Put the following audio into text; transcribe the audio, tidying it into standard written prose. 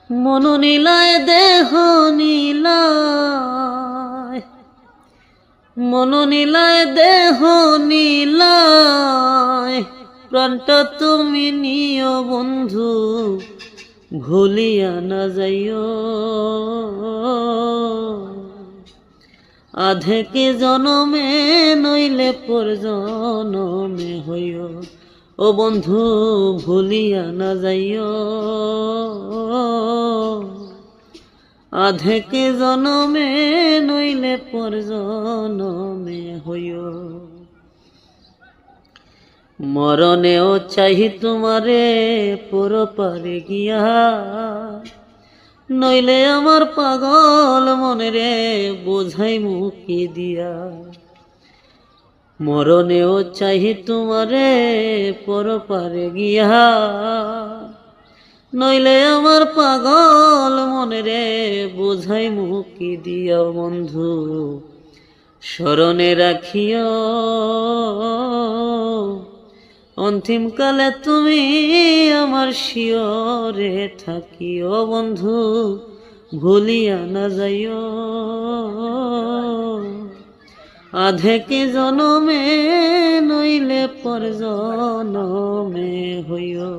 মন নীলায় দেহ নীলায়, মন নীলায় দেহ নীলায়, প্রাণটা তুমি নিও বন্ধু, ভুলিয়া না যাইও। আধেকে জনমে নইলে পর জনমে হইও, ও বন্ধু ভুলিয়া না যাইও। আধেকে জনমে নইলে পর জনমে হইও। মরণেও চাহি তোমারে পরপারে গিয়া, নইলে আমার পাগল মনে রে বোঝাই মুখে দিয়া। মরণেও চাহি তোমারে পরপারে গিয়া, নইলে আমার পাগল মনে রে বোঝাই মুখে দিয়া। বন্ধু স্মরণে রাখিও, অন্তিমকালে তুমি আমার শিয়রে থাকিও। বন্ধু ভুলিয়া না যাইও, আধেকে জনমে নইলে পর জনমে হইও।